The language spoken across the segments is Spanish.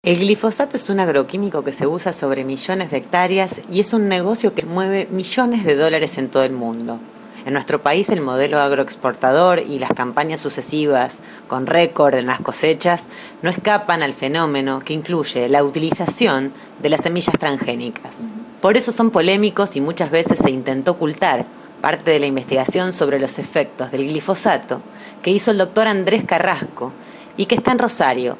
El glifosato es un agroquímico que se usa sobre millones de hectáreas y es un negocio que mueve millones de dólares en todo el mundo. En nuestro país el modelo agroexportador y las campañas sucesivas con récord en las cosechas no escapan al fenómeno que incluye la utilización de las semillas transgénicas. Por eso son polémicos y muchas veces se intentó ocultar parte de la investigación sobre los efectos del glifosato que hizo el doctor Andrés Carrasco y que está en Rosario.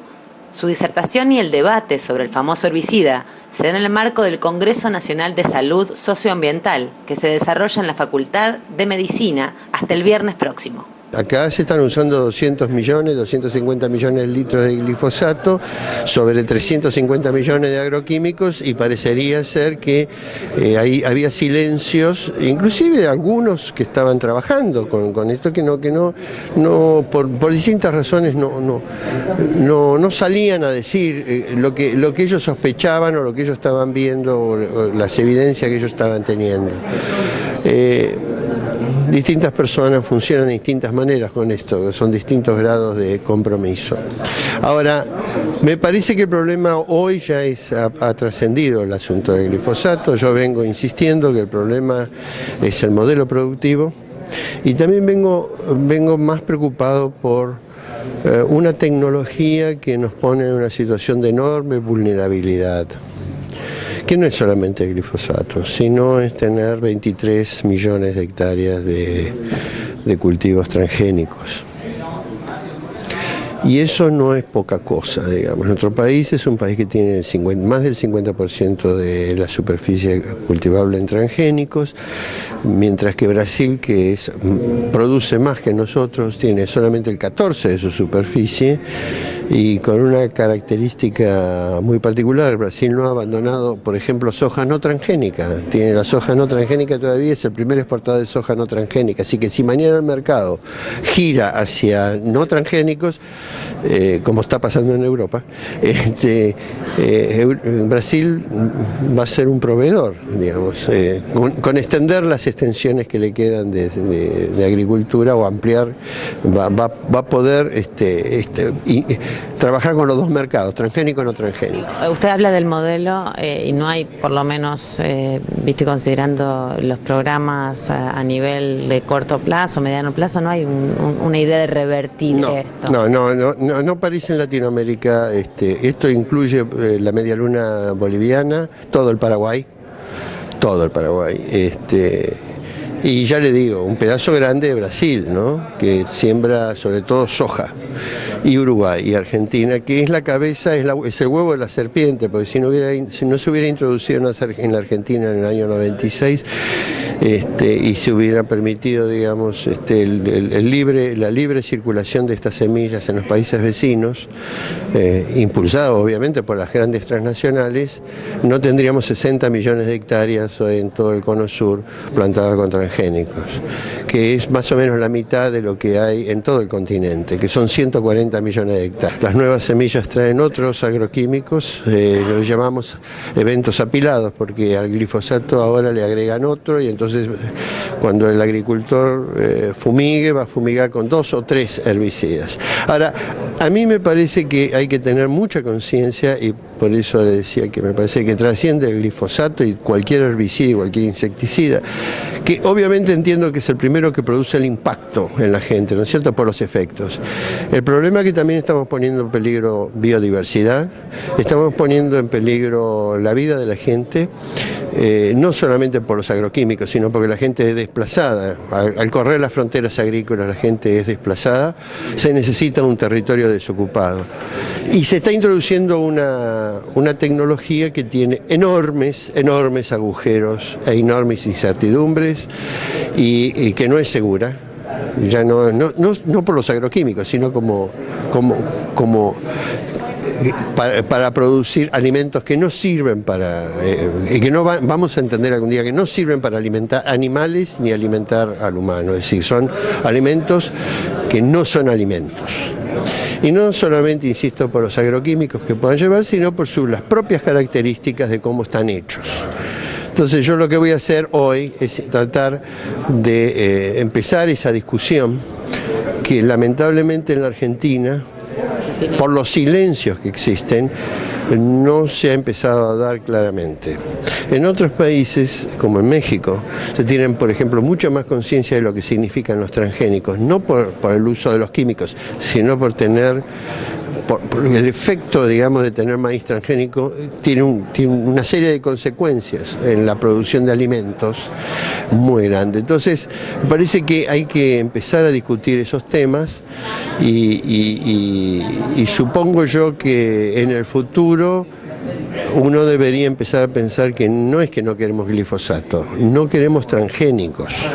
Su disertación y el debate sobre el famoso herbicida se dan en el marco del Congreso Nacional de Salud Socioambiental, que se desarrolla en la Facultad de Medicina hasta el viernes próximo. Acá se están usando 200 millones, 250 millones de litros de glifosato sobre 350 millones de agroquímicos y parecería ser que ahí había silencios, inclusive algunos que estaban trabajando con esto que por distintas razones no salían a decir lo que ellos sospechaban o lo que ellos estaban viendo o las evidencias que ellos estaban teniendo. Distintas personas funcionan de distintas maneras con esto, son distintos grados de compromiso. Ahora, me parece que el problema hoy ya ha trascendido el asunto del glifosato. Yo vengo insistiendo que el problema es el modelo productivo y también vengo más preocupado por una tecnología que nos pone en una situación de enorme vulnerabilidad, que no es solamente el glifosato, sino es tener 23 millones de hectáreas de cultivos transgénicos. Y eso no es poca cosa, digamos. Nuestro país es un país que tiene más del 50% de la superficie cultivable en transgénicos, mientras que Brasil, que produce más que nosotros, tiene solamente el 14% de su superficie, y con una característica muy particular. Brasil no ha abandonado, por ejemplo, soja no transgénica. Tiene la soja no transgénica todavía, es el primer exportador de soja no transgénica. Así que si mañana el mercado gira hacia no transgénicos, como está pasando en Europa, Brasil va a ser un proveedor, digamos, con extender las extensiones que le quedan de agricultura o ampliar, va a poder trabajar con los dos mercados, transgénico y no transgénico. Usted habla del modelo y no hay, por lo menos, visto y considerando los programas a nivel de corto plazo, mediano plazo, no hay una idea de revertir esto. No parece en Latinoamérica. Esto incluye la media luna boliviana, todo el Paraguay. Y ya le digo, un pedazo grande de Brasil, ¿no?, que siembra sobre todo soja, y Uruguay y Argentina, que es la cabeza, es el huevo de la serpiente, porque si no se hubiera introducido en la Argentina en el año 96, y se hubiera permitido, digamos, la libre circulación de estas semillas en los países vecinos, impulsado obviamente por las grandes transnacionales, no tendríamos 60 millones de hectáreas en todo el cono sur plantadas con transgénicos, que es más o menos la mitad de lo que hay en todo el continente, que son 140 millones de hectáreas. Las nuevas semillas traen otros agroquímicos, los llamamos eventos apilados, porque al glifosato ahora le agregan otro, y entonces cuando el agricultor fumigue, va a fumigar con 2 o 3 herbicidas. Ahora, a mí me parece que hay que tener mucha conciencia, y por eso le decía que me parece que trasciende el glifosato y cualquier herbicida y cualquier insecticida, que obviamente entiendo que es el primero que produce el impacto en la gente, ¿no es cierto?, por los efectos. El problema es que también estamos poniendo en peligro biodiversidad, estamos poniendo en peligro la vida de la gente, no solamente por los agroquímicos, sino porque la gente es desplazada. Al correr las fronteras agrícolas, la gente es desplazada, se necesita un territorio desocupado. Y se está introduciendo una tecnología que tiene enormes agujeros e enormes incertidumbres, y que no es segura. Ya no por los agroquímicos, sino para producir alimentos que no sirven y que vamos a entender algún día que no sirven para alimentar animales ni alimentar al humano. Es decir, son alimentos que no son alimentos. Y no solamente, insisto, por los agroquímicos que puedan llevar, sino por las propias características de cómo están hechos. Entonces yo lo que voy a hacer hoy es tratar de empezar esa discusión que lamentablemente en la Argentina, por los silencios que existen, no se ha empezado a dar claramente. En otros países, como en México, se tienen, por ejemplo, mucha más conciencia de lo que significan los transgénicos, no por el uso de los químicos, sino por tener... Por el efecto, digamos, de tener maíz transgénico tiene una serie de consecuencias en la producción de alimentos muy grande. Entonces, me parece que hay que empezar a discutir esos temas y supongo yo que en el futuro uno debería empezar a pensar que no es que no queremos glifosato, no queremos transgénicos.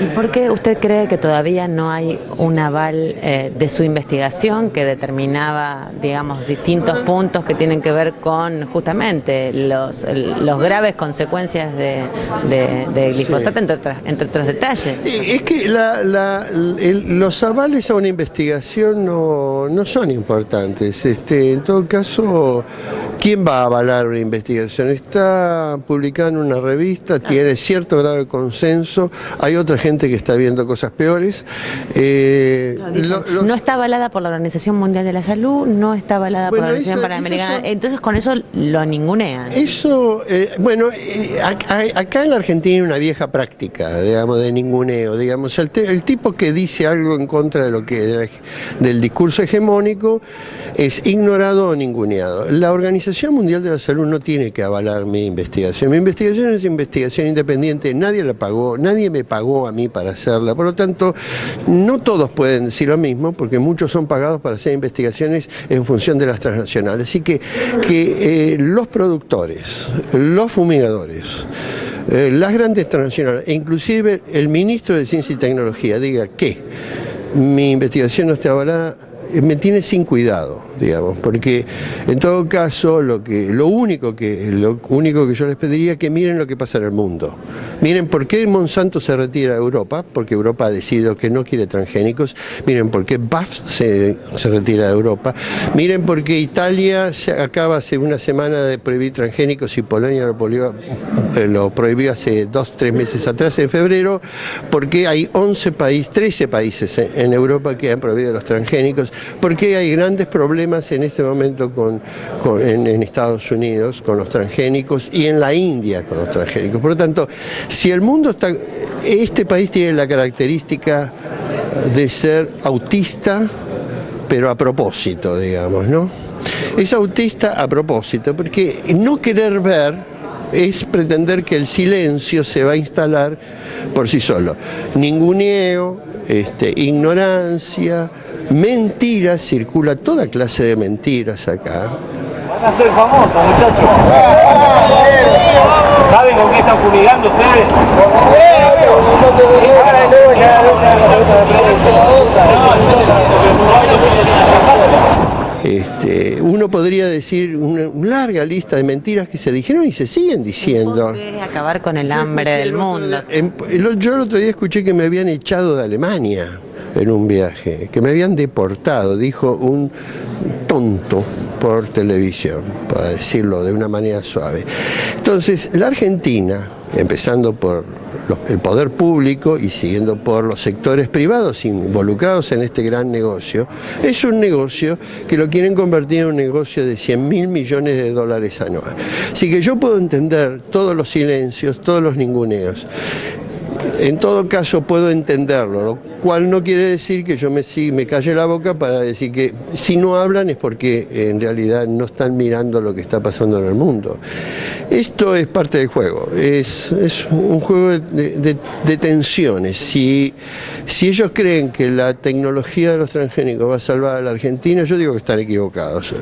¿Y por qué usted cree que todavía no hay un aval de su investigación que determinaba, digamos, distintos puntos que tienen que ver con justamente los graves consecuencias de glifosato, entre otros detalles? Es que los avales a una investigación no son importantes. En todo caso, ¿quién va a avalar una investigación? Está publicada en una revista, tiene cierto grado de consenso, hay otra gente que está viendo cosas peores. No está avalada por la Organización Mundial de la Salud, no está avalada por la Organización Panamericana, entonces con eso lo ningunean. Eso, acá en la Argentina hay una vieja práctica, digamos, de ninguneo, digamos, el tipo que dice algo en contra de del discurso hegemónico es ignorado o ninguneado. La Organización Mundial de la Salud no tiene que avalar mi investigación. Mi investigación es investigación independiente, nadie la pagó, nadie me pagó a mí para hacerla. Por lo tanto, no todos pueden decir lo mismo, porque muchos son pagados para hacer investigaciones en función de las transnacionales. Así que los productores, los fumigadores, las grandes transnacionales, e inclusive el ministro de Ciencia y Tecnología diga que mi investigación no está avalada, me tiene sin cuidado, digamos, porque en todo caso lo único que yo les pediría es que miren lo que pasa en el mundo. Miren por qué Monsanto se retira de Europa, porque Europa ha decidido que no quiere transgénicos. Miren por qué BASF se retira de Europa. Miren por qué Italia acaba hace una semana de prohibir transgénicos y Polonia lo prohibió hace 2-3 meses atrás, en febrero, porque hay 13 países en Europa que han prohibido los transgénicos, porque hay grandes problemas en este momento en Estados Unidos con los transgénicos y en la India con los transgénicos. Por lo tanto, si el mundo está... Este país tiene la característica de ser autista, pero a propósito, digamos, ¿no? Es autista a propósito, porque no querer ver es pretender que el silencio se va a instalar por sí solo. Ninguneo, ignorancia, mentiras, circula toda clase de mentiras acá. Van a ser famosos, muchachos. ¿Saben con qué están fumigando ustedes? Uno podría decir una larga lista de mentiras que se dijeron y se siguen diciendo. Acabar con el hambre del mundo. Yo el otro día escuché que me habían echado de Alemania en un viaje, que me habían deportado, dijo un tonto por televisión, para decirlo de una manera suave. Entonces, la Argentina, empezando por el poder público y siguiendo por los sectores privados involucrados en este gran negocio, es un negocio que lo quieren convertir en un negocio de 100.000 millones de dólares anuales. Así que yo puedo entender todos los silencios, todos los ninguneos. En todo caso puedo entenderlo, lo cual no quiere decir que yo me calle la boca para decir que si no hablan es porque en realidad no están mirando lo que está pasando en el mundo. Esto es parte del juego, es un juego de tensiones. Si ellos creen que la tecnología de los transgénicos va a salvar a la Argentina, yo digo que están equivocados.